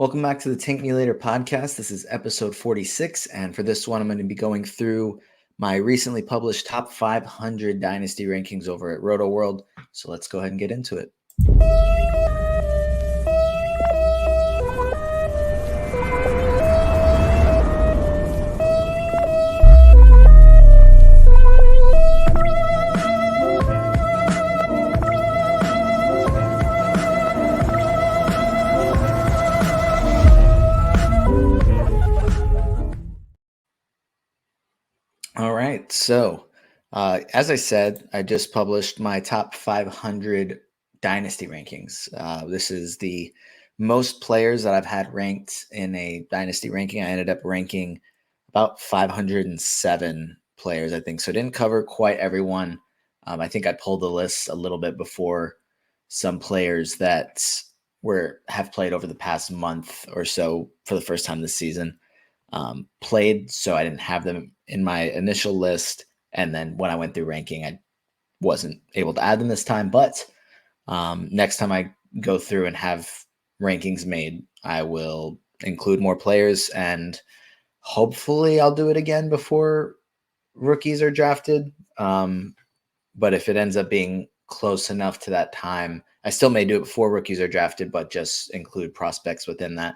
Welcome back to the Tank Me Later podcast. This is episode 46, and for this one, I'm going to be going through my recently published top 500 Dynasty rankings over at Roto World. So let's go ahead and get into it. All right. So, as I said, I just published my top 500 Dynasty rankings. This is the most players that I've had ranked in a Dynasty ranking. I ended up ranking about 507 players, I think. So, I didn't cover quite everyone. I think I pulled the list a little bit before some players that have played over the past month or so for the first time this season. Played, so I didn't have them in my initial list. And then when I went through ranking, I wasn't able to add them this time. But next time I go through and have rankings made, I will include more players, and hopefully I'll do it again before rookies are drafted. But if it ends up being close enough to that time, I still may do it before rookies are drafted, but just include prospects within that.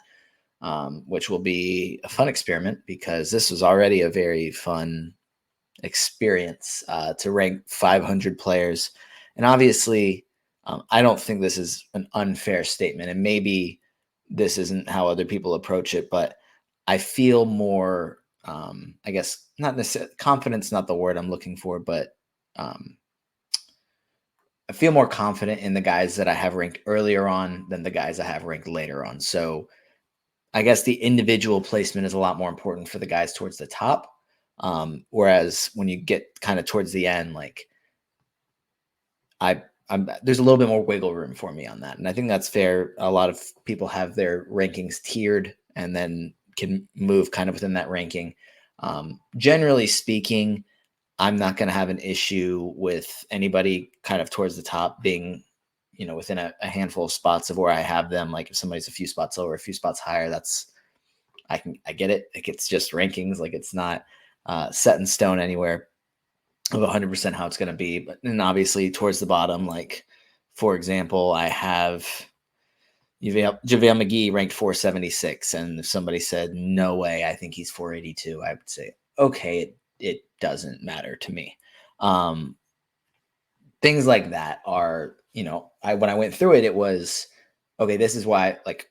Which will be a fun experiment because this was already a very fun experience to rank 500 players. And obviously, I don't think this is an unfair statement, and maybe this isn't how other people approach it, but I feel more, I guess, not necessarily confidence, not the word I'm looking for, but I feel more confident in the guys that I have ranked earlier on than the guys I have ranked later on. So I guess the individual placement is a lot more important for the guys towards the top. Whereas when you get kind of towards the end, like there's a little bit more wiggle room for me on that. And I think that's fair. A lot of people have their rankings tiered and then can move kind of within that ranking. Generally speaking, I'm not going to have an issue with anybody kind of towards the top being, within a handful of spots of where I have them. Like if somebody's a few spots lower, a few spots higher, I get it. Like it's just rankings. Like it's not set in stone anywhere of 100% how it's going to be. But then obviously towards the bottom, like for example, I have JaVale McGee ranked 476. And if somebody said, no way, I think he's 482, I would say, okay, it doesn't matter to me. Things like that are, when I went through it, it was, okay, this is why, like,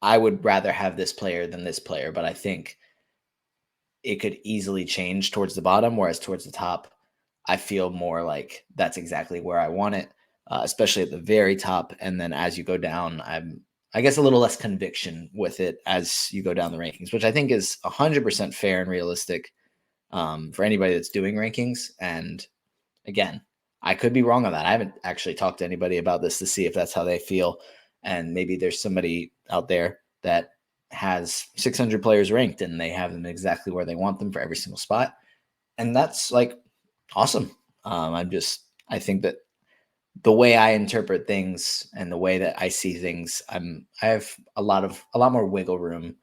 I would rather have this player than this player, but I think it could easily change towards the bottom, whereas towards the top, I feel more like that's exactly where I want it, especially at the very top. And then as you go down, I guess a little less conviction with it as you go down the rankings, which I think is 100% fair and realistic for anybody that's doing rankings. And again, I could be wrong on that. I haven't actually talked to anybody about this to see if that's how they feel. And maybe there's somebody out there that has 600 players ranked and they have them exactly where they want them for every single spot. And that's like awesome. I think that the way I interpret things and the way that I see things, I have a lot more wiggle room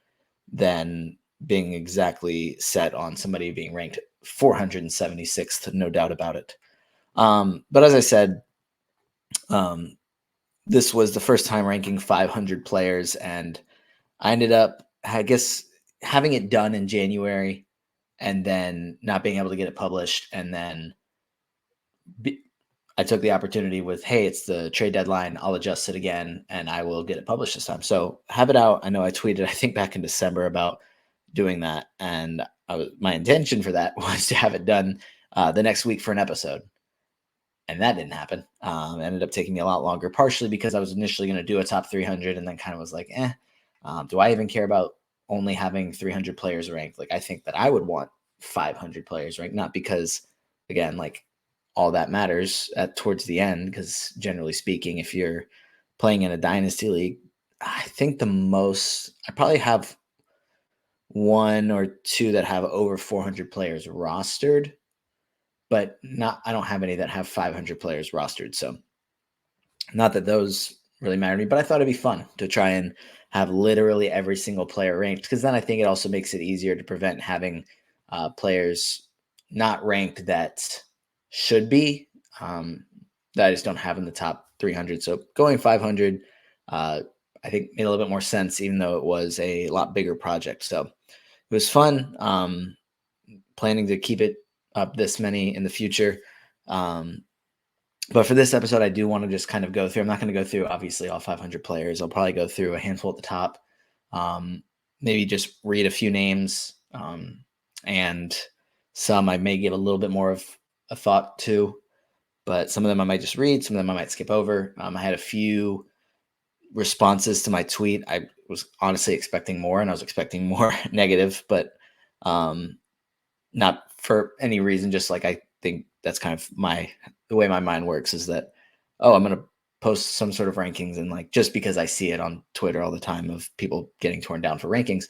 than being exactly set on somebody being ranked 476th, no doubt about it. But as I said, this was the first time ranking 500 players, and I ended up, I guess, having it done in January and then not being able to get it published. And then I took the opportunity with, hey, it's the trade deadline. I'll adjust it again and I will get it published this time. So have it out. I know I tweeted, I think back in December about doing that. And my intention for that was to have it done the next week for an episode. And that didn't happen. It ended up taking me a lot longer, partially because I was initially going to do a top 300 and then kind of was like, do I even care about only having 300 players ranked? Like, I think that I would want 500 players ranked, not because, again, like all that matters towards the end, because generally speaking, if you're playing in a dynasty league, I think I probably have one or two that have over 400 players rostered, but I don't have any that have 500 players rostered. So not that those really matter to me, but I thought it'd be fun to try and have literally every single player ranked, because then I think it also makes it easier to prevent having players not ranked that should be, that I just don't have in the top 300. So going 500, I think made a little bit more sense, even though it was a lot bigger project. So it was fun. Planning to keep it up this many in the future. But for this episode, I do want to just kind of go through. I'm not going to go through, obviously, all 500 players. I'll probably go through a handful at the top. Maybe just read a few names, and some I may give a little bit more of a thought to, but some of them I might just read. Some of them I might skip over. I had a few responses to my tweet. I was honestly expecting more, and I was expecting more negative, but not for any reason. Just like I think that's kind of the way my mind works, is that, oh, I'm gonna post some sort of rankings, and like just because I see it on Twitter all the time of people getting torn down for rankings,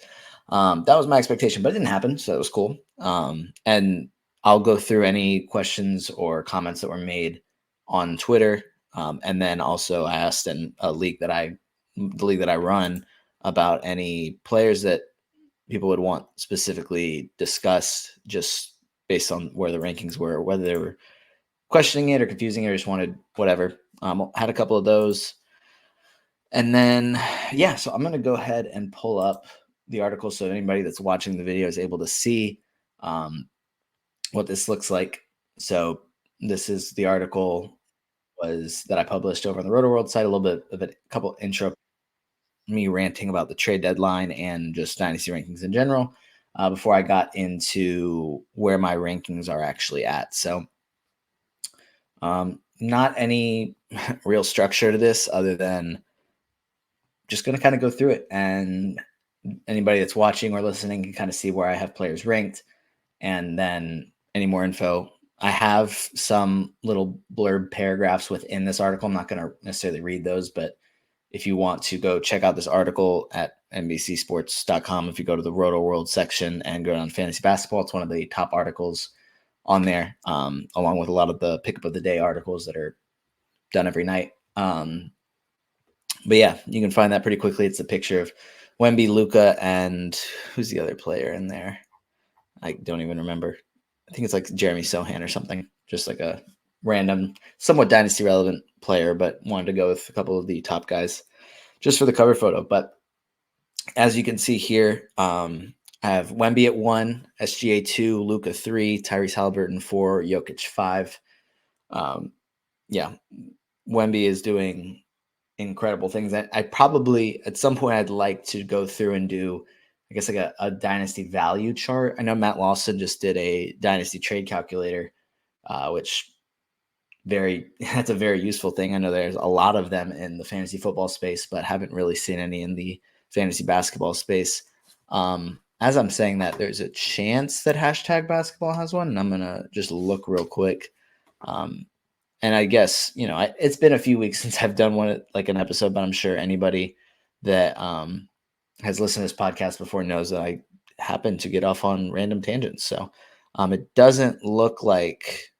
that was my expectation, but it didn't happen, so it was cool. And I'll go through any questions or comments that were made on Twitter, and then also I asked in the league that I run, about any players that people would want specifically discussed, just based on where the rankings were, whether they were questioning it or confusing it or just wanted whatever. Had a couple of those. And then, yeah, so I'm going to go ahead and pull up the article so anybody that's watching the video is able to see what this looks like. So this is the article that I published over on the Roto World site, a little bit of a couple intro, me ranting about the trade deadline and just dynasty rankings in general, before I got into where my rankings are actually at. So not any real structure to this other than just going to kind of go through it, and anybody that's watching or listening can kind of see where I have players ranked, and then any more info. I have some little blurb paragraphs within this article. I'm not going to necessarily read those, but if you want to go check out this article at NBCsports.com, if you go to the Roto World section and go down fantasy basketball, it's one of the top articles on there, along with a lot of the pickup of the day articles that are done every night. But yeah, you can find that pretty quickly. It's a picture of Wemby, Luka, and who's the other player in there? I don't even remember. I think it's like Jeremy Sohan or something. Just like a random, somewhat dynasty relevant player, but wanted to go with a couple of the top guys just for the cover photo. But as you can see here, I have Wemby at 1, SGA 2, Luka 3, Tyrese Halliburton 4, Jokic 5. Yeah, Wemby is doing incredible things. I probably, at some point, I'd like to go through and do, I guess, like a dynasty value chart. I know Matt Lawson just did a dynasty trade calculator, which that's a very useful thing. I know there's a lot of them in the fantasy football space, but haven't really seen any in the fantasy basketball space. As I'm saying that, there's a chance that hashtag basketball has one, and I'm gonna just look real quick. And I guess, it's been a few weeks since I've done an episode, but I'm sure anybody that has listened to this podcast before knows that I happen to get off on random tangents. So it doesn't look like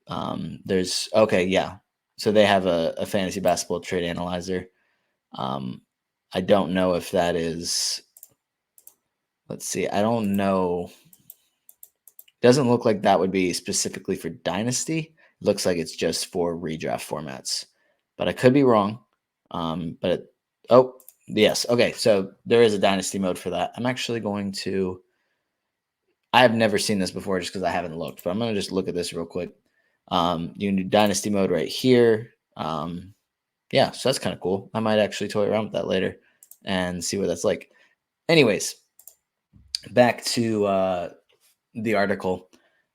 okay, yeah. So they have a fantasy basketball trade analyzer. I don't know if that is, let's see, I don't know. Doesn't look like that would be specifically for Dynasty. It looks like it's just for redraft formats, but I could be wrong. Yes. Okay. So there is a Dynasty mode for that. I'm actually going to, I have never seen this before just because I haven't looked, but I'm going to just look at this real quick. You can do Dynasty mode right here. Yeah, so that's kind of cool. I might actually toy around with that later and see what that's like. Anyways, back to the article,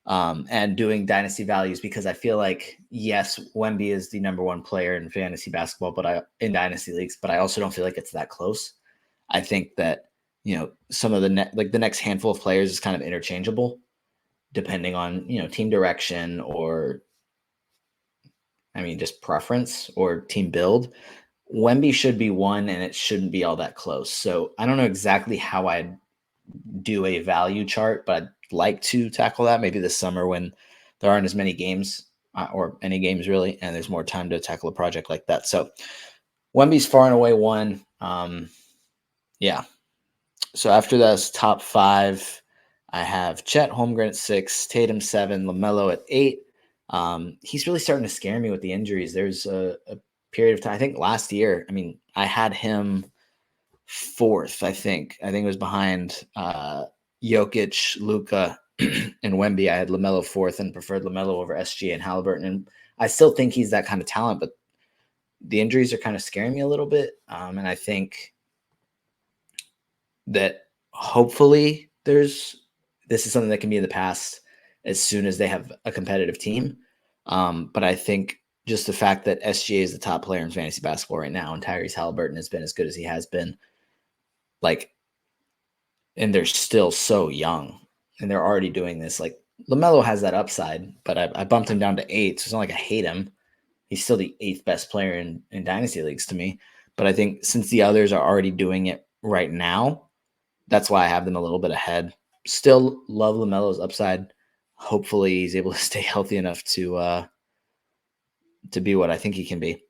and doing dynasty values, because I feel like, yes, Wemby is the number one player in fantasy basketball, but in dynasty leagues, but I also don't feel like it's that close. I think that, some of the next handful of players is kind of interchangeable depending on, team direction, or just preference or team build. Wemby should be one, and it shouldn't be all that close. So I don't know exactly how I'd do a value chart, but I'd like to tackle that maybe this summer when there aren't as many games, or any games really, and there's more time to tackle a project like that. So Wemby's far and away one. Yeah. So after those top five, I have Chet Holmgren at 6, Tatum 7, LaMelo at 8. He's really starting to scare me with the injuries. There's a period of time, I think last year, I mean, I had him fourth, I think. I think it was behind Jokic, Luka, and Wemby. I had LaMelo fourth and preferred LaMelo over SG and Halliburton. And I still think he's that kind of talent, but the injuries are kind of scaring me a little bit. And I think that hopefully this is something that can be in the past as soon as they have a competitive team. But I think just the fact that SGA is the top player in fantasy basketball right now and Tyrese Halliburton has been as good as he has been, like, and they're still so young and they're already doing this. Like, LaMelo has that upside, but I bumped him down to 8. So it's not like I hate him. He's still the 8th best player in dynasty leagues to me. But I think since the others are already doing it right now, that's why I have them a little bit ahead. Still love LaMelo's upside. Hopefully he's able to stay healthy enough to be what I think he can be.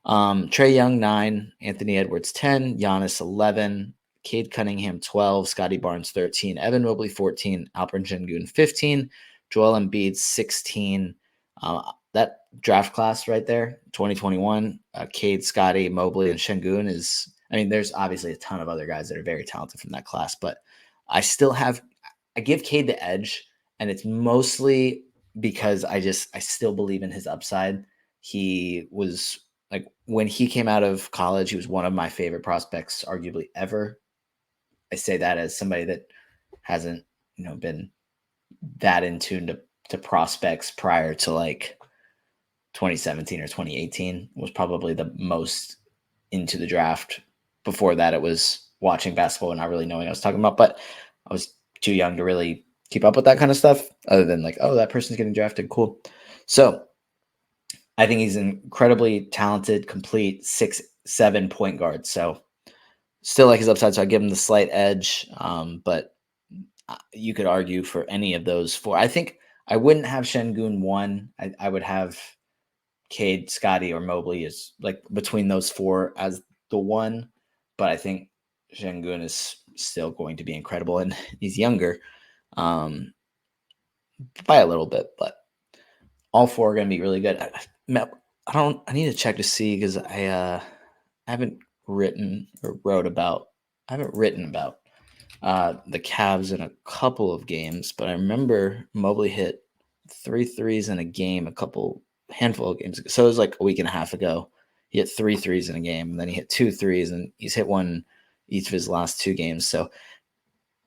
Trae Young 9, Anthony Edwards 10, Giannis 11, Cade Cunningham 12, Scotty Barnes 13, Evan Mobley 14, Alperen Sengun 15, Joel Embiid 16. That draft class right there, 2021, Cade, Scotty, Mobley, and Sengun is, I mean, there's obviously a ton of other guys that are very talented from that class, but I give Cade the edge, and it's mostly because I still believe in his upside. He was, like, when he came out of college, he was one of my favorite prospects, arguably ever. I say that as somebody that hasn't, been that in tune to prospects prior to like 2017 or 2018. Was probably the most into the draft. Before that, it was watching basketball and not really knowing what I was talking about, but I was too young to really keep up with that kind of stuff other than like, oh, that person's getting drafted. Cool. So I think he's an incredibly talented, complete 6'7" point guard. So still like his upside. So I give him the slight edge. But you could argue for any of those four. I think I wouldn't have Sengun 1. I would have Cade, Scotty, or Mobley is like between those four as the 1. But I think Sengun is still going to be incredible, and he's younger by a little bit, but all 4 are going to be really good. I need to check to see because I haven't written about the Cavs in a couple of games, but I remember Mobley hit 3 threes in a game handful of games ago. So it was like a week and a half ago. He hit 3 threes in a game, and then he hit 2 threes, and he's hit one each of his last 2 games. So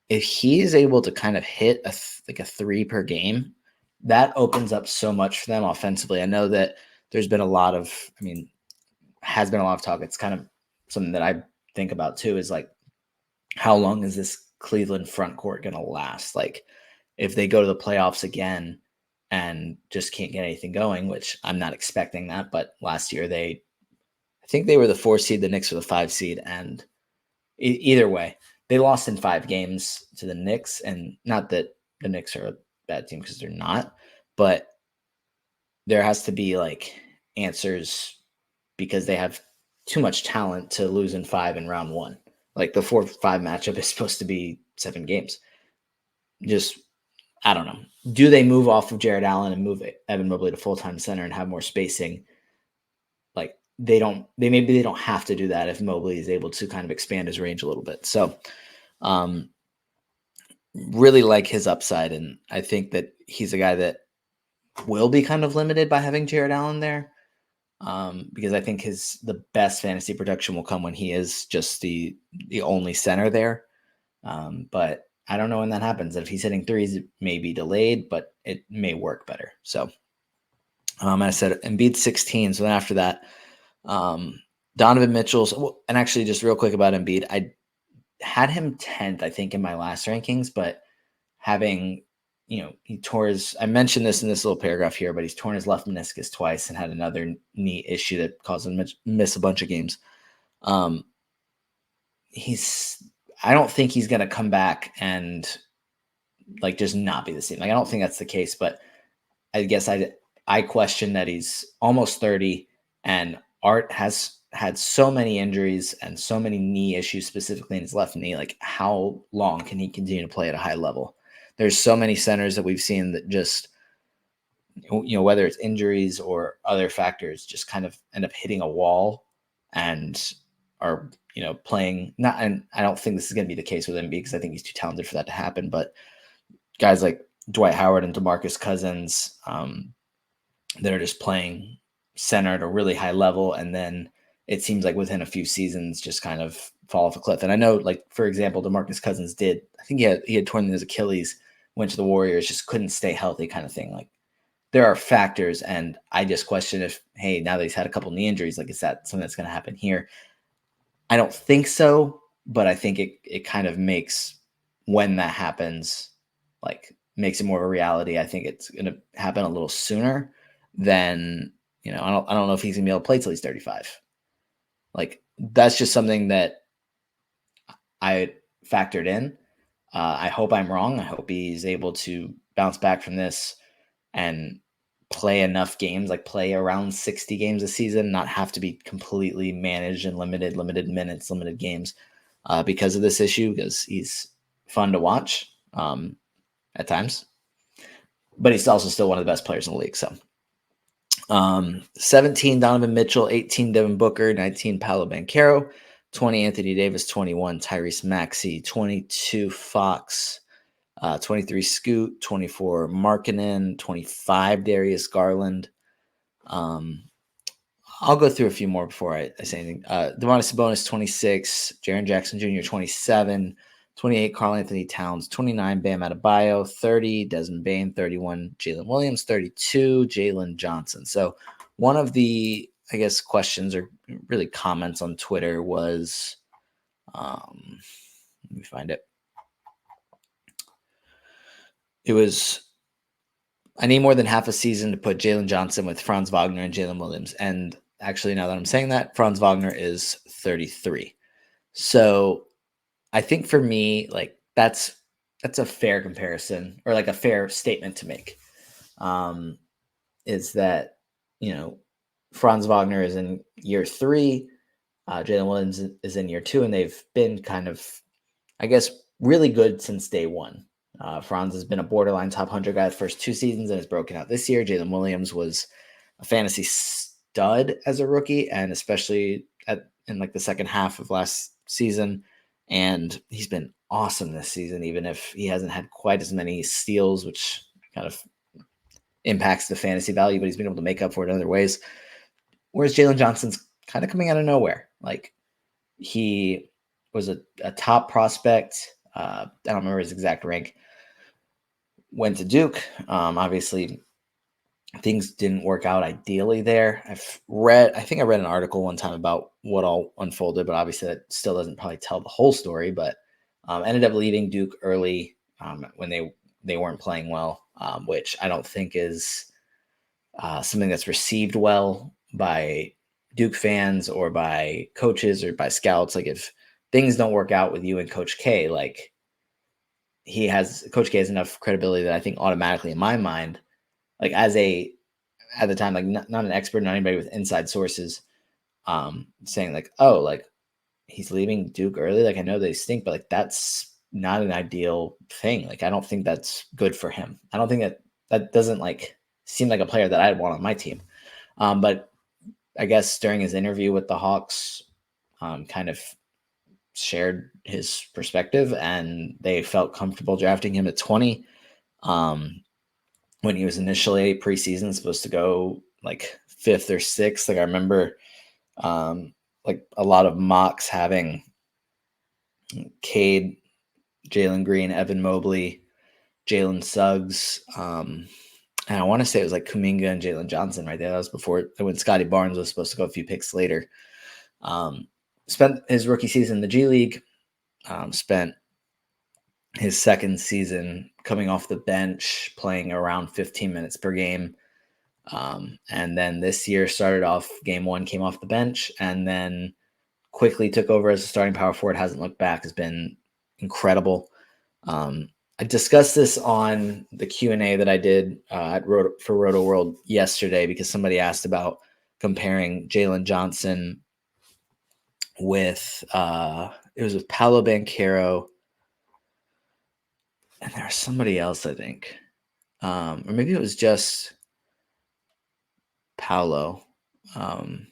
if he is able to kind of hit a 3 per game, that opens up so much for them offensively. I know that there's been a lot of talk. It's kind of something that I think about too, is like, how long is this Cleveland front court going to last? Like, if they go to the playoffs again and just can't get anything going, which I'm not expecting that, but last year I think they were the 4 seed, the Knicks were the 5 seed, and either way, they lost in 5 games to the Knicks. And not that the Knicks are a bad team, because they're not, but there has to be like answers, because they have too much talent to lose in 5 in round 1. Like, the 4-5 matchup is supposed to be 7 games. Just, I don't know. Do they move off of Jared Allen and move Evan Mobley to full-time center and have more spacing? Like, maybe they don't have to do that if Mobley is able to kind of expand his range a little bit. So, really like his upside, and I think that he's a guy that will be kind of limited by having Jared Allen there, because I think the best fantasy production will come when he is just the only center there. But I don't know when that happens. If he's hitting threes, it may be delayed, but it may work better. So I said Embiid 16. So then after that, Donovan Mitchell's, and actually just real quick about Embiid, I had him 10th, I think, in my last rankings, but having, he tore I mentioned this in this little paragraph here, but he's torn his left meniscus twice and had another knee issue that caused him to miss a bunch of games. I don't think he's going to come back and like just not be the same. Like, I don't think that's the case, but I guess I question that he's almost 30, and Art has had so many injuries and so many knee issues, specifically in his left knee. Like, how long can he continue to play at a high level? There's so many centers that we've seen that just, whether it's injuries or other factors, just kind of end up hitting a wall and are, playing not. And I don't think this is going to be the case with him because I think he's too talented for that to happen. But guys like Dwight Howard and DeMarcus Cousins, that are just playing center at a really high level, and then it seems like within a few seasons just kind of fall off a cliff. And I know, like, for example, DeMarcus Cousins did, I think he had torn his Achilles, went to the Warriors, just couldn't stay healthy, kind of thing. Like, there are factors, and I just question if, hey, now that he's had a couple knee injuries, like, is that something that's going to happen here? I don't think so, but I think it kind of makes, when that happens, like, makes it more of a reality. I think it's going to happen a little sooner than, I don't know if he's going to be able to play till he's 35. Like, that's just something that I factored in. I hope I'm wrong. I hope he's able to bounce back from this and play enough games, like play around 60 games a season, not have to be completely managed and limited minutes, limited games because of this issue, because he's fun to watch at times, but he's also still one of the best players in the league. So 17, Donovan Mitchell, 18, Devin Booker, 19, Paolo Banchero, 20, Anthony Davis, 21, Tyrese Maxey, 22, Fox, 23, Scoot, 24, Markkanen, 25, Darius Garland. I'll go through a few more before I say anything. Domantas Sabonis, 26, Jaren Jackson Jr., 27, 28, Karl Anthony Towns, 29, Bam Adebayo, 30, Desmond Bane, 31, Jalen Williams, 32, Jalen Johnson. So one of the, I guess, questions or really comments on Twitter was, let me find it. It was, I need more than half a season to put Jalen Johnson with Franz Wagner and Jalen Williams. And actually, now that I'm saying that, Franz Wagner is 33. So I think for me, like, that's a fair comparison, or like a fair statement to make. Is that, Franz Wagner is in year 3, Jalen Williams is in year 2, and they've been kind of, I guess, really good since day one. Franz has been a borderline top 100 guy the first 2 seasons and has broken out this year. Jalen Williams was a fantasy stud as a rookie, and especially in like the second half of last season. And he's been awesome this season, even if he hasn't had quite as many steals, which kind of impacts the fantasy value, but he's been able to make up for it in other ways. Whereas Jalen Johnson's kind of coming out of nowhere. Like, he was a top prospect. I don't remember his exact rank. Went to Duke. Obviously, things didn't work out ideally there. I think I read an article one time about what all unfolded, but obviously that still doesn't probably tell the whole story. But ended up leaving Duke early when they weren't playing well, which I don't think is something that's received well by Duke fans or by coaches or by scouts. Like, if things don't work out with you and Coach K, like, Coach K has enough credibility that I think automatically, in my mind, like, at the time, like, not an expert, not anybody with inside sources, saying like, oh, like, he's leaving Duke early. Like, I know they stink, but like, that's not an ideal thing. Like, I don't think that's good for him. I don't think that doesn't like seem like a player that I'd want on my team. But I guess during his interview with the Hawks, kind of shared his perspective, and they felt comfortable drafting him at 20. When he was initially preseason supposed to go like 5th or 6th. Like, I remember like a lot of mocks having Cade, Jalen Green, Evan Mobley, Jalen Suggs, and I want to say it was like Kuminga and Jalen Johnson right there. That was before, when Scotty Barnes was supposed to go a few picks later. Spent his rookie season in the G League, spent his second season coming off the bench, playing around 15 minutes per game. And then this year started off game 1, came off the bench, and then quickly took over as a starting power forward. Hasn't looked back, has been incredible. I discussed this on the Q&A that I did for Roto World yesterday, because somebody asked about comparing Jalen Johnson with it was with Paolo Banchero, and there was somebody else, I think. Or maybe it was just Paolo. I'm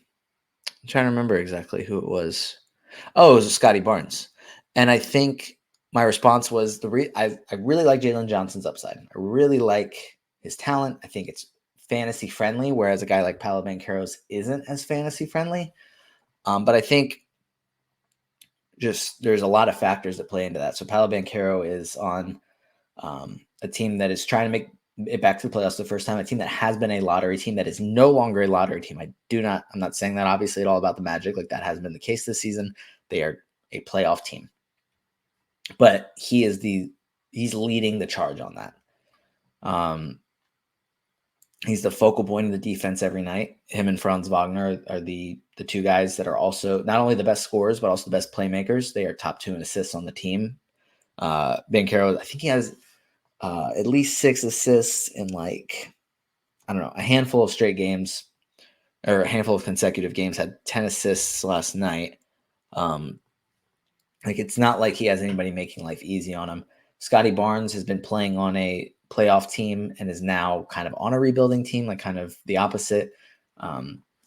trying to remember exactly who it was. Oh, it was Scotty Barnes. And I think my response was I really like Jalen Johnson's upside. I really like his talent. I think it's fantasy friendly, whereas a guy like Paolo Banchero's isn't as fantasy friendly. But I think just there's a lot of factors that play into that. So Paolo Banchero is on a team that is trying to make it back to the playoffs the first time, a team that has been a lottery team that is no longer a lottery team. I'm not saying that obviously at all about the Magic. Like that hasn't been the case this season. They are a playoff team, but he's leading the charge on that. He's the focal point of the defense every night. Him and Franz Wagner are the two guys that are also not only the best scorers, but also the best playmakers. They are top 2 in assists on the team. Banchero, I think he has at least 6 assists in a handful of straight games or a handful of consecutive games, had 10 assists last night. It's not like he has anybody making life easy on him. Scotty Barnes has been playing on a playoff team and is now kind of on a rebuilding team, like kind of the opposite.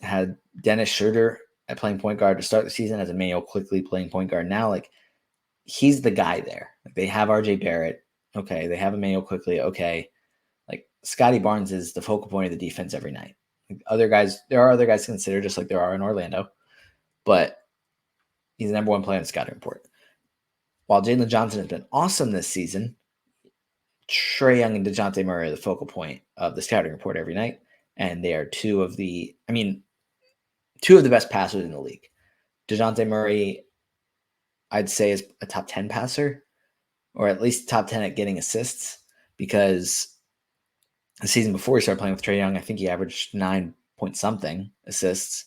Had Dennis Schroeder at playing point guard to start the season, as Emmanuel quickly playing point guard now. Like he's the guy there. Like they have RJ Barrett. Okay. They have Emmanuel quickly. Okay. Like Scotty Barnes is the focal point of the defense every night. Like there are other guys to consider, just like there are in Orlando, but he's the number 1 player in the scouting report. While Jalen Johnson has been awesome this season, Trae Young and DeJounte Murray are the focal point of the scouting report every night, and they are two of the best passers in the league. DeJounte Murray, I'd say, is a top 10 passer, or at least top 10 at getting assists, because the season before he started playing with Trae Young, I think he averaged 9 point something assists.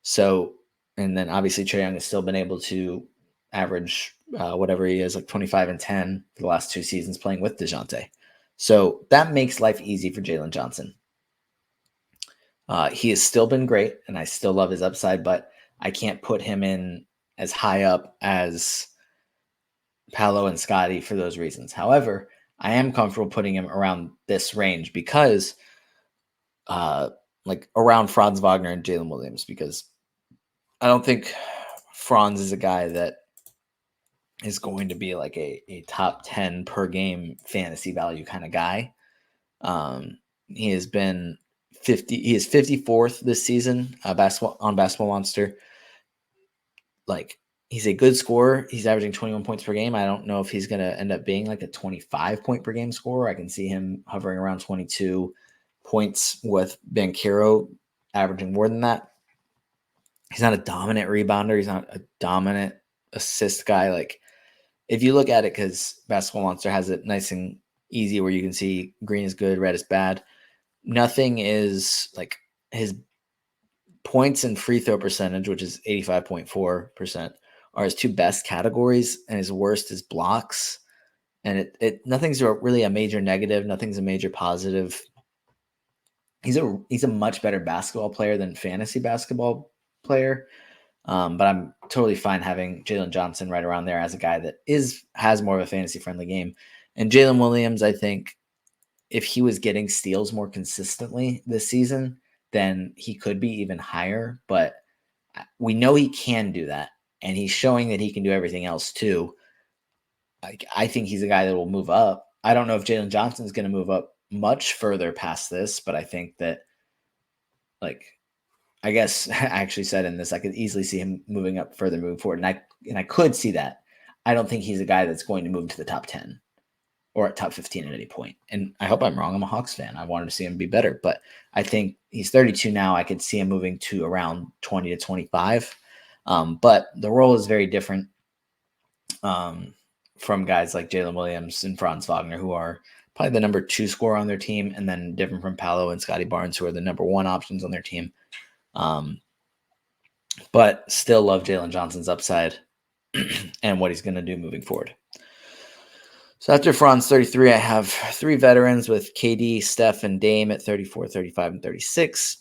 So, and then obviously Trae Young has still been able to average whatever he is, like 25 and 10 for the last 2 seasons playing with DeJounte. So that makes life easy for Jalen Johnson. He has still been great, and I still love his upside, but I can't put him in as high up as Paolo and Scotty for those reasons. However, I am comfortable putting him around this range because around Franz Wagner and Jalen Williams, because I don't think Franz is a guy that is going to be like a top 10 per game fantasy value kind of guy. He has been he is 54th this season on Basketball Monster. Like he's a good scorer. He's averaging 21 points per game. I don't know if he's going to end up being like a 25 point per game scorer. I can see him hovering around 22 points with Banchero averaging more than that. He's not a dominant rebounder. He's not a dominant assist guy. Like if you look at it, because Basketball Monster has it nice and easy where you can see green is good, red is bad. Nothing is like his points and free throw percentage, which is 85.4%, are his 2 best categories, and his worst is blocks. And nothing's really a major negative. Nothing's a major positive. He's a much better basketball player than fantasy basketball player. But I'm totally fine having Jalen Johnson right around there as a guy that has more of a fantasy friendly game. And Jalen Williams, I think if he was getting steals more consistently this season, then he could be even higher. But we know he can do that, and he's showing that he can do everything else too. I think he's a guy that will move up. I don't know if Jalen Johnson is going to move up much further past this, but I think that, I guess I actually said in this, I could easily see him moving up further, moving forward. And I could see that. I don't think he's a guy that's going to move to the top 10 or at top 15 at any point. And I hope I'm wrong. I'm a Hawks fan. I wanted to see him be better, but I think he's 32 now. I could see him moving to around 20 to 25. But the role is very different from guys like Jalen Williams and Franz Wagner, who are probably the number 2 scorer on their team, and then different from Paolo and Scotty Barnes, who are the number 1 options on their team. But still love Jalen Johnson's upside and what he's going to do moving forward. So after Franz 33, I have 3 veterans with KD, Steph, and Dame at 34, 35, and 36.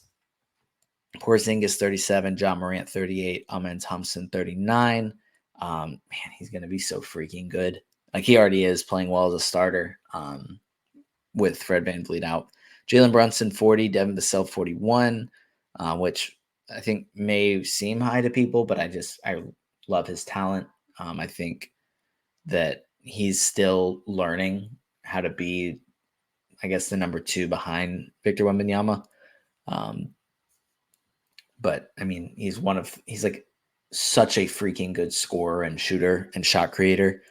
Porzingis 37, John Morant 38, Amen Thompson 39. Man, he's going to be so freaking good. Like he already is playing well as a starter with Fred VanVleet out. Jalen Brunson 40, Devin Vassell 41, which I think may seem high to people, but I love his talent. I think that he's still learning how to be, I guess, the number 2 behind Victor Wembanyama. But I mean, he's like such a freaking good scorer and shooter and shot creator.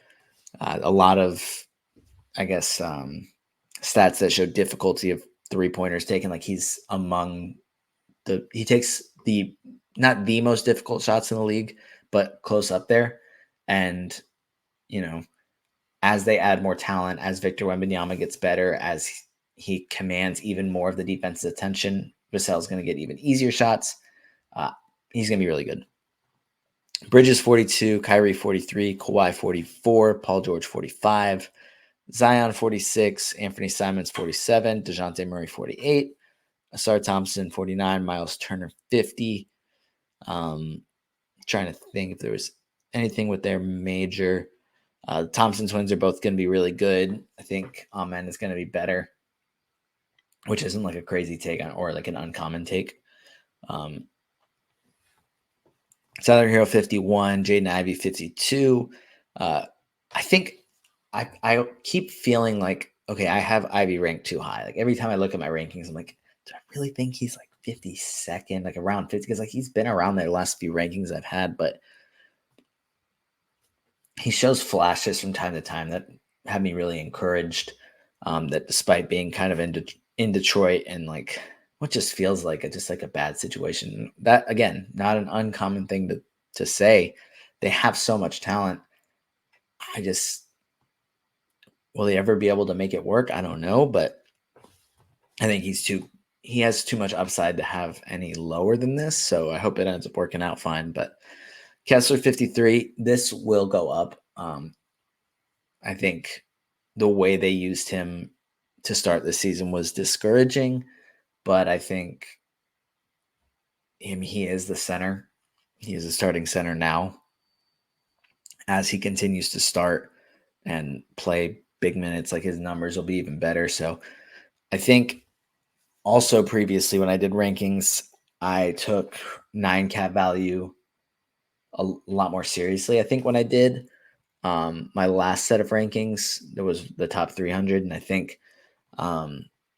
A lot of, I guess, stats that show difficulty of 3-pointers taken. Like he takes the, not the most difficult shots in the league, but close up there. And, as they add more talent, as Victor Wembanyama gets better, as he commands even more of the defense's attention, Vassell's going to get even easier shots. He's going to be really good. Bridges 42, Kyrie 43, Kawhi 44, Paul George 45, Zion 46, Anthony Simons 47, DeJounte Murray 48, Asar Thompson 49, Miles Turner 50. Trying to think if there was anything with their major. The Thompson twins are both going to be really good. I think Amen is going to be better, which isn't like a crazy take or like an uncommon take. Southern Hero 51, Jaden Ivey 52. I think I keep feeling like, okay, I have Ivy ranked too high. Like every time I look at my rankings, I'm like, do I really think he's like 52nd, like around 50? Because like he's been around there the last few rankings I've had, but he shows flashes from time to time that have me really encouraged. That despite being kind of in Detroit and like what just feels like a bad situation. That again, not an uncommon thing to say. They have so much talent. Will they ever be able to make it work? I don't know, but I think he has too much upside to have any lower than this. So I hope it ends up working out fine. But Kessler 53, this will go up. I think the way they used him to start the season was discouraging, but I think he is the center. He is a starting center now. As he continues to start and play big minutes, like his numbers will be even better. So I think also previously when I did rankings, I took 9 cap value a lot more seriously. I think when I did my last set of rankings, there was the top 300. And I think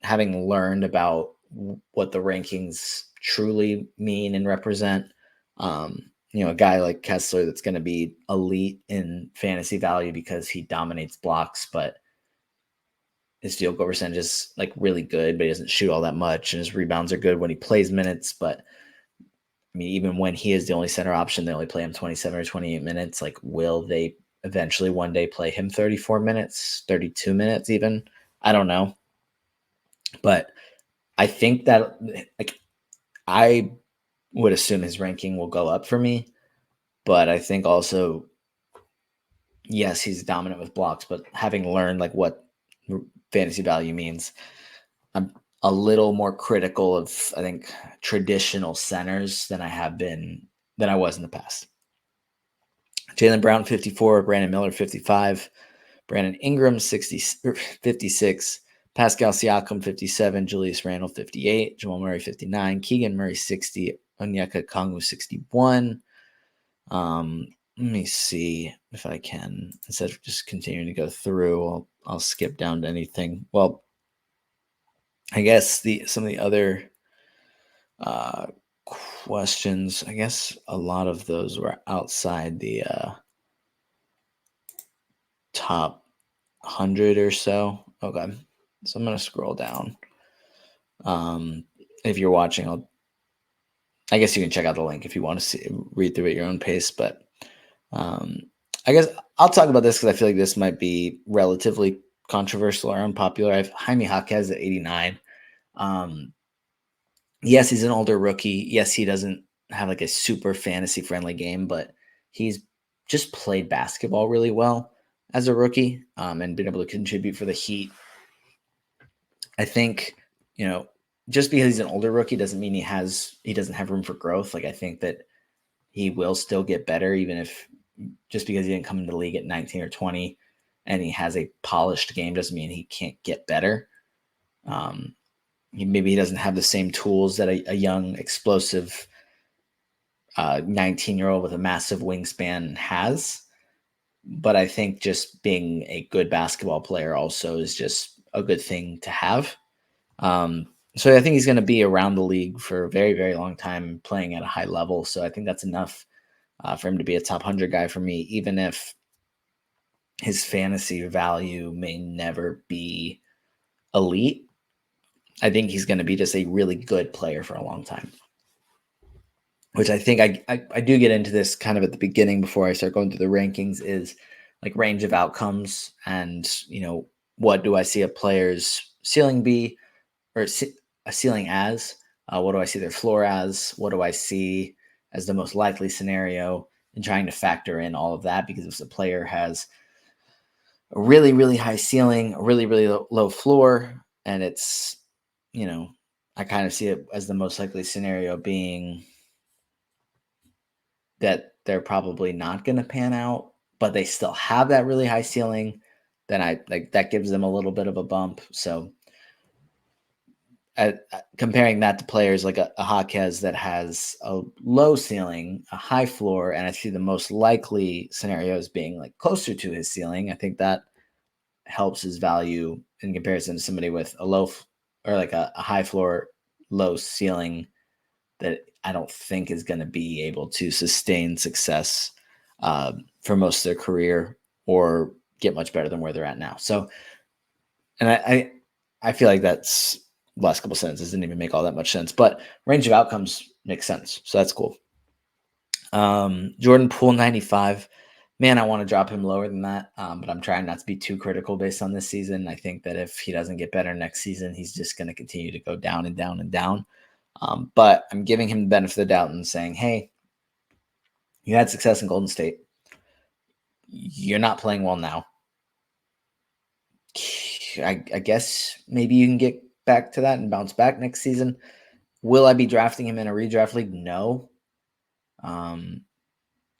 having learned about what the rankings truly mean and represent, a guy like Kessler that's going to be elite in fantasy value because he dominates blocks, but his field goal percentage is like really good, but he doesn't shoot all that much. And his rebounds are good when he plays minutes. But I mean, even when he is the only center option, they only play him 27 or 28 minutes. Like, will they eventually one day play him 34 minutes, 32 minutes even? I don't know. But I think that like I would assume his ranking will go up for me. But I think also, yes, he's dominant with blocks, but having learned like what fantasy value means, I'm a little more critical of, I think, traditional centers than I was in the past. Jaylen Brown 54, Brandon Miller 55, Brandon Ingram 56, Pascal Siakam 57, Julius Randle 58, Jamal Murray 59, Keegan Murray 60, Onyeka Okongwu 61. Let me see if I can, instead of just continuing to go through, I'll skip down to anything. Well, I guess some of the other questions, I guess a lot of those were outside the top 100 or so. Okay, so I'm gonna scroll down. If you're watching, I guess you can check out the link if you want to read through at your own pace. But I guess I'll talk about this because I feel like this might be relatively controversial or unpopular. I have Jaime Jaquez at 89. Yes, he's an older rookie. Yes, he doesn't have like a super fantasy friendly game, but he's just played basketball really well as a rookie and been able to contribute for the Heat. I think, just because he's an older rookie doesn't mean he doesn't have room for growth. Like, I think that he will still get better, even if just because he didn't come into the league at 19 or 20 and he has a polished game doesn't mean he can't get better. Maybe he doesn't have the same tools that a young, explosive 19-year-old with a massive wingspan has. But I think just being a good basketball player also is just a good thing to have. So I think he's going to be around the league for a very, very long time, playing at a high level. So I think that's enough for him to be a top 100 guy for me, even if his fantasy value may never be elite. I think he's going to be just a really good player for a long time. Which I think I do get into this kind of at the beginning before I start going through the rankings, is like range of outcomes and, what do I see a player's ceiling be, or a ceiling as? What do I see their floor as? What do I see as the most likely scenario? And trying to factor in all of that, because if a player has a really, really high ceiling, a really, really low floor, and it's, I kind of see it as the most likely scenario being that they're probably not going to pan out, but they still have that really high ceiling, then that gives them a little bit of a bump. So comparing that to players like a Jaquez that has a low ceiling, a high floor, and I see the most likely scenarios being like closer to his ceiling, I think that helps his value in comparison to somebody with a low or like a high floor, low ceiling that I don't think is going to be able to sustain success for most of their career or get much better than where they're at now. So, and I feel like that's the last couple sentences didn't even make all that much sense, but range of outcomes makes sense. So that's cool. Jordan Poole 95. Man, I want to drop him lower than that, but I'm trying not to be too critical based on this season. I think that if he doesn't get better next season, he's just going to continue to go down and down and down. But I'm giving him the benefit of the doubt and saying, hey, you had success in Golden State. You're not playing well now. I guess maybe you can get back to that and bounce back next season. Will I be drafting him in a redraft league? No.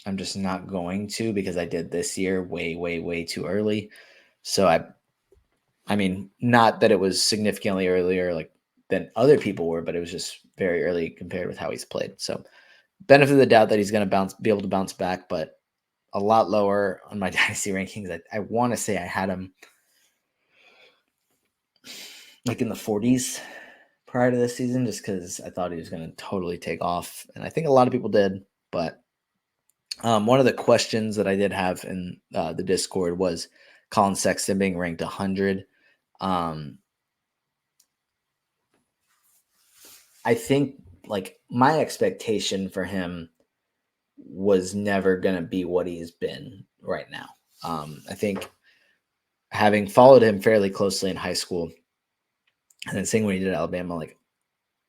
I'm just not going to, because I did this year way, way, way too early. So I mean, not that it was significantly earlier like than other people were, but it was just very early compared with how he's played. So benefit of the doubt that he's going to be able to bounce back, but a lot lower on my dynasty rankings. I want to say I had him like in the 40s prior to this season, just because I thought he was going to totally take off. And I think a lot of people did, but one of the questions that I did have in the Discord was Colin Sexton being ranked 100. I think like my expectation for him was never going to be what he's been right now. I think having followed him fairly closely in high school and then seeing what he did at Alabama, like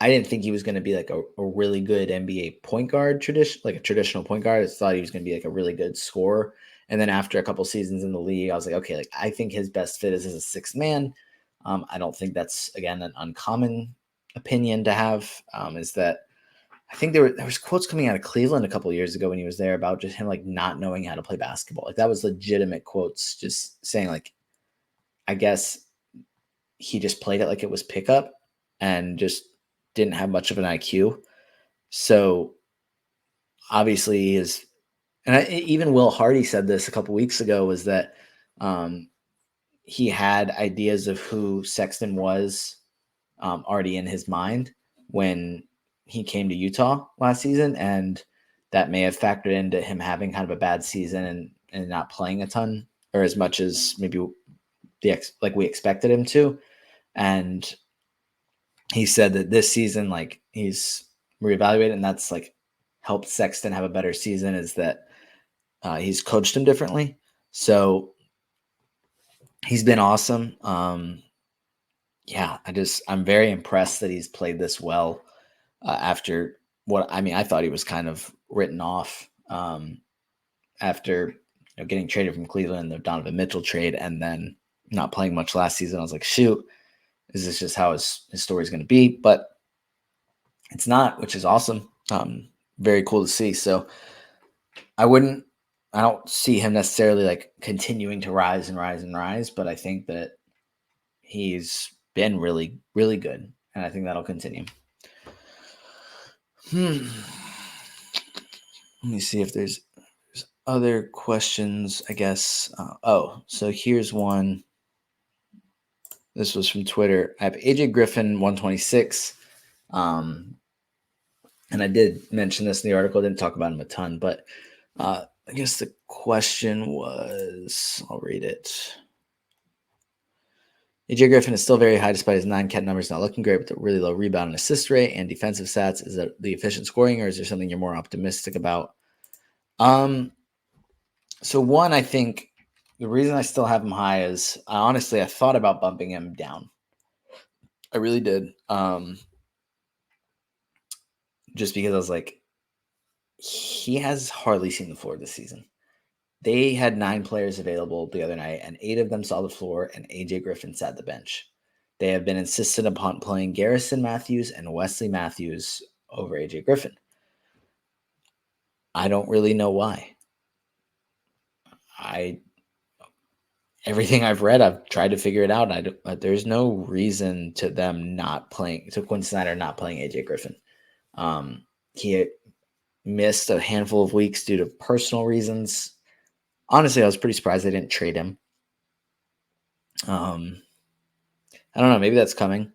I didn't think he was going to be like a really good NBA point guard, like a traditional point guard. I thought he was going to be like a really good scorer. And then after a couple seasons in the league, I was like, okay, like I think his best fit is as a sixth man. I don't think that's, again, an uncommon opinion to have. Is that I think there was quotes coming out of Cleveland a couple of years ago when he was there about just him like not knowing how to play basketball. Like that was legitimate quotes, just saying like, I guess he just played it like it was pickup and just didn't have much of an IQ. So obviously even Will Hardy said this a couple weeks ago, was that he had ideas of who Sexton was already in his mind when he came to Utah last season. And that may have factored into him having kind of a bad season and not playing a ton or as much as maybe like we expected him to. And he said that this season, like he's reevaluated, and that's like helped Sexton have a better season, is that he's coached him differently. So he's been awesome. Yeah, I'm very impressed that he's played this well after I thought he was kind of written off after getting traded from Cleveland, the Donovan Mitchell trade, and then not playing much last season. I was like, shoot, is this just how his story is going to be? But it's not, which is awesome. Very cool to see. So I don't see him necessarily like continuing to rise and rise and rise, but I think that he's been really, really good. And I think that'll continue. Let me see if there's other questions, I guess. So here's one. This was from Twitter. I have AJ Griffin 126. And I did mention this in the article. I didn't talk about him a ton, but I guess the question was, I'll read it. AJ Griffin is still very high despite his 9-cat numbers not looking great, with a really low rebound and assist rate and defensive stats. Is that the efficient scoring, or is there something you're more optimistic about? So one, I think the reason I still have him high is I thought about bumping him down. I really did. Just because I was like, he has hardly seen the floor this season. They had 9 players available the other night, and 8 of them saw the floor, and AJ Griffin sat the bench. They have been insistent upon playing Garrison Matthews and Wesley Matthews over AJ Griffin. I don't really know why. Everything I've read, I've tried to figure it out. There's no reason to them to Quinn Snyder not playing AJ Griffin. He missed a handful of weeks due to personal reasons. Honestly, I was pretty surprised they didn't trade him. I don't know. Maybe that's coming.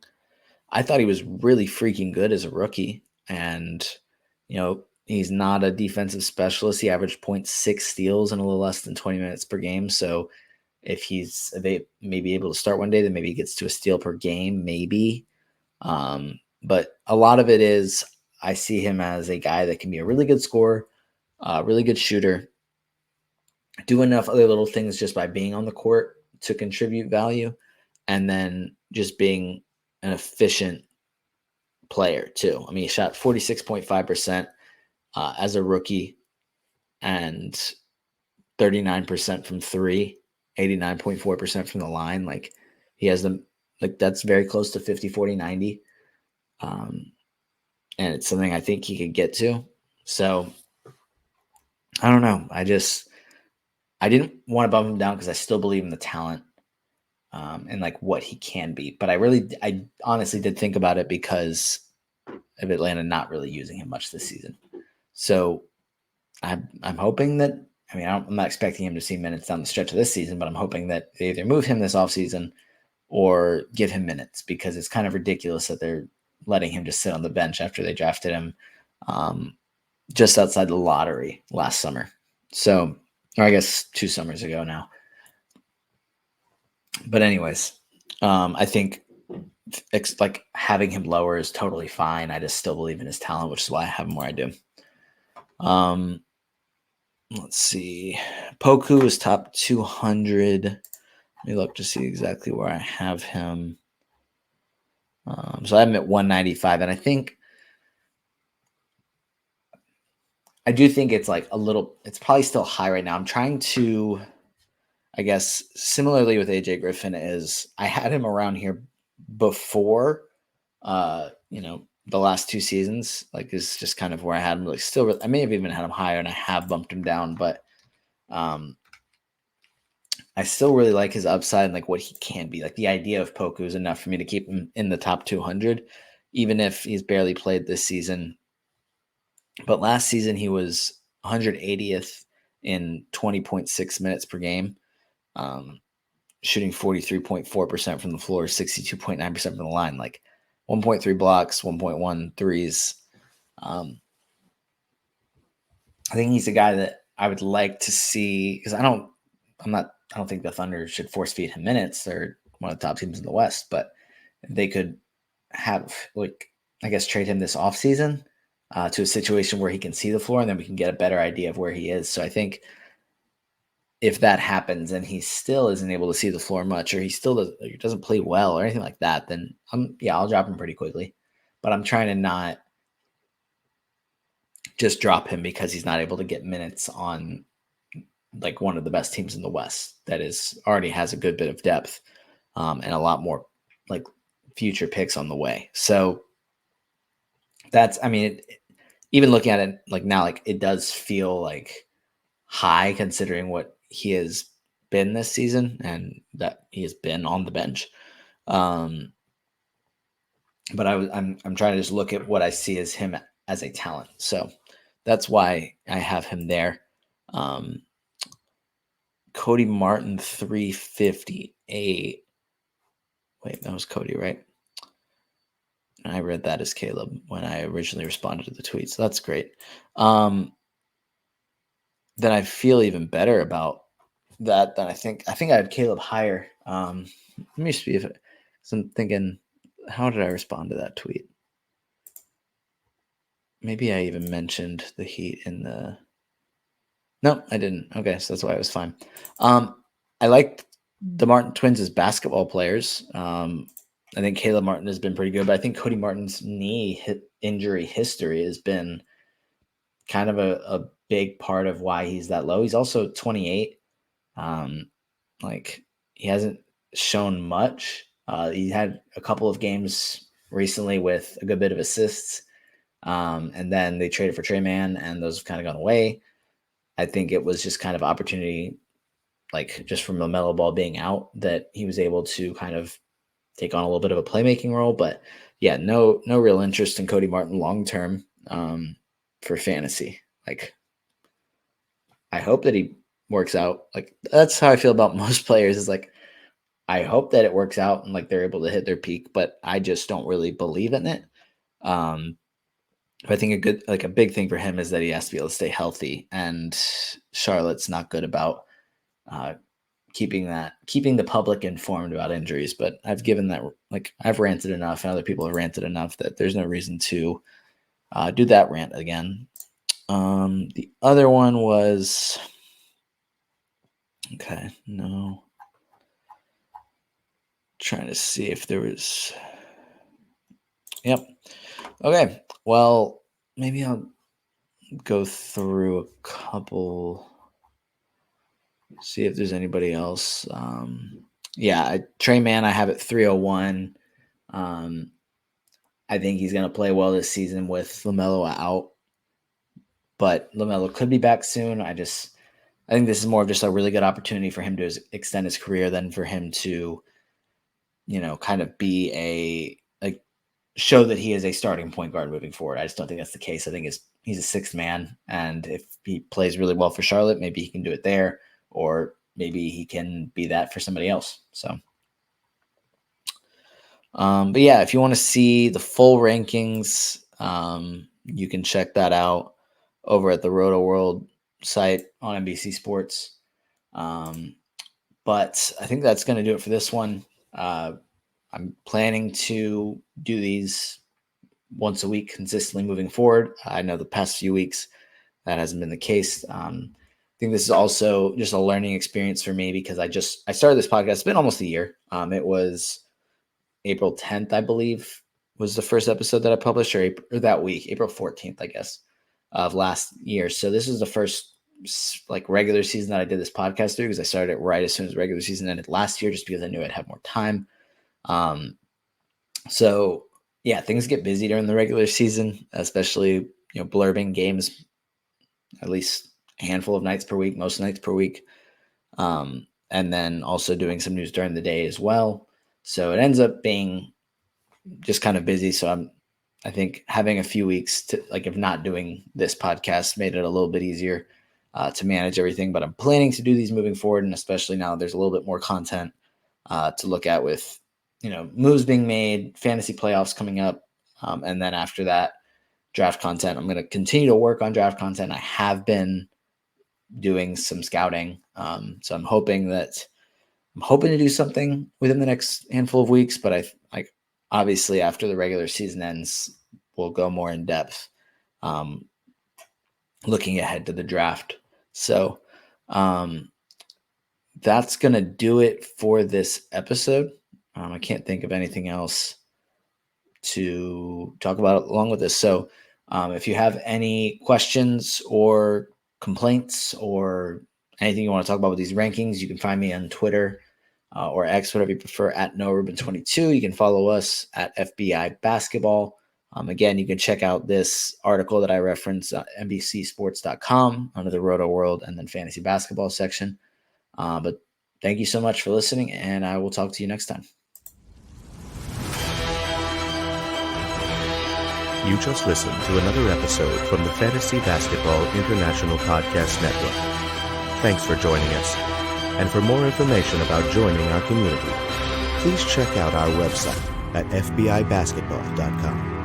I thought he was really freaking good as a rookie. And, he's not a defensive specialist. He averaged 0.6 steals in a little less than 20 minutes per game. So if he's maybe able to start one day, then maybe he gets to a steal per game, maybe. But a lot of it is I see him as a guy that can be a really good scorer, really good shooter, do enough other little things just by being on the court to contribute value, and then just being an efficient player too. I mean, he shot 46.5% as a rookie and 39% from 3, 89.4% from the line. Like, he has that's very close to 50, 40, 90. And it's something I think he could get to. So I don't know. I didn't want to bump him down because I still believe in the talent and like what he can be. But I honestly did think about it because of Atlanta not really using him much this season. So I'm hoping that, I'm not expecting him to see minutes down the stretch of this season, but I'm hoping that they either move him this offseason or give him minutes, because it's kind of ridiculous that they're letting him just sit on the bench after they drafted him just outside the lottery last summer. So, or I guess 2 summers ago now. But anyways, I think like having him lower is totally fine. I just still believe in his talent, which is why I have him where I do. Let's see. Poku is top 200. Let me look to see exactly where I have him. So I have him at 195, and I do think it's like it's probably still high right now. I'm trying to, I guess, similarly with AJ Griffin, is I had him around here before, the last 2 seasons. Like, is just kind of where I had him. Like, still, I may have even had him higher, and I have bumped him down, but I still really like his upside and like what he can be. Like, the idea of Poku is enough for me to keep him in the top 200, even if he's barely played this season. But last season he was 180th in 20.6 minutes per game, shooting 43.4% from the floor, 62.9% from the line, like 1.3 blocks, 1.1 threes. I think he's a guy that I would like to see, because I don't think the Thunder should force feed him minutes. They're one of the top teams in the West, but they could have, like, I guess, trade him this offseason to a situation where he can see the floor, and then we can get a better idea of where he is. So I think if that happens and he still isn't able to see the floor much, or he doesn't play well or anything like that, then I'll drop him pretty quickly. But I'm trying to not just drop him because he's not able to get minutes on like one of the best teams in the West that already has a good bit of depth and a lot more like future picks on the way. So that's, I mean, even looking at it like now, like it does feel like high considering what he has been this season and that he has been on the bench. Um, but I'm trying to just look at what I see as him as a talent. So that's why I have him there. Um, Cody Martin 358. Wait, that was Cody, right? I read that as Caleb when I originally responded to the tweet. So that's great. Then I feel even better about that than I think I had Caleb higher. Let me see if so I'm thinking, how did I respond to that tweet? Maybe I even mentioned the Heat in the. No, I didn't. Okay, so that's why I was fine. I like the Martin twins as basketball players. I think Caleb Martin has been pretty good, but I think Cody Martin's knee injury history has been kind of a big part of why he's that low. He's also 28. Um, like he hasn't shown much. He had a couple of games recently with a good bit of assists, and then they traded for Trey Man, and those have kind of gone away. I think it was just kind of opportunity, like just from LaMelo Ball being out, that he was able to kind of take on a little bit of a playmaking role. But yeah, no real interest in Cody Martin long term for fantasy. Like I hope that he works out. Like that's how I feel about most players. Is like I hope that it works out and like they're able to hit their peak, but I just don't really believe in it. Um, but I think a big thing for him is that he has to be able to stay healthy, and Charlotte's not good about uh, keeping the public informed about injuries. But I've given that, like I've ranted enough, and other people have ranted enough that there's no reason to do that rant again. The other one was okay. No, trying to see if there was. Yep. Okay. Well, maybe I'll go through a couple, see if there's anybody else. Yeah, Trey Man, I have it 301. Um, I think he's going to play well this season with LaMelo out, but LaMelo could be back soon. I think this is more of just a really good opportunity for him to extend his career than for him to, kind of be like show that he is a starting point guard moving forward. I just don't think that's the case. I think he's a sixth man, and if he plays really well for Charlotte, maybe he can do it there, or maybe he can be that for somebody else. So, but yeah, if you want to see the full rankings, you can check that out over at the Roto World site on NBC Sports. But I think that's going to do it for this one. I'm planning to do these once a week consistently moving forward. I know the past few weeks that hasn't been the case. I think this is also just a learning experience for me because I started this podcast. It's been almost a year. It was April 10th, I believe, was the first episode that I published, or that week, April 14th, I guess, of last year. So this is the first like regular season that I did this podcast through, because I started it right as soon as regular season ended last year, just because I knew I'd have more time. So yeah, things get busy during the regular season, especially, blurbing games at least a handful of nights per week, most nights per week. And then also doing some news during the day as well. So it ends up being just kind of busy. So I think having a few weeks to, like, if not doing this podcast, made it a little bit easier to manage everything. But I'm planning to do these moving forward, and especially now there's a little bit more content to look at with, moves being made, fantasy playoffs coming up, and then after that, draft content. I'm going to continue to work on draft content. I have been doing some scouting, so I'm hoping to do something within the next handful of weeks. But obviously after the regular season ends, we'll go more in depth, looking ahead to the draft. So that's going to do it for this episode. I can't think of anything else to talk about along with this. So if you have any questions or complaints or anything you want to talk about with these rankings, you can find me on Twitter or X, whatever you prefer, at NoRubin22. You can follow us at FBI Basketball Again, you can check out this article that I referenced at NBCsports.com under the Roto World and then fantasy basketball section. But thank you so much for listening, and I will talk to you next time. You just listened to another episode from the Fantasy Basketball International Podcast Network. Thanks for joining us. And for more information about joining our community, please check out our website at fbibasketball.com.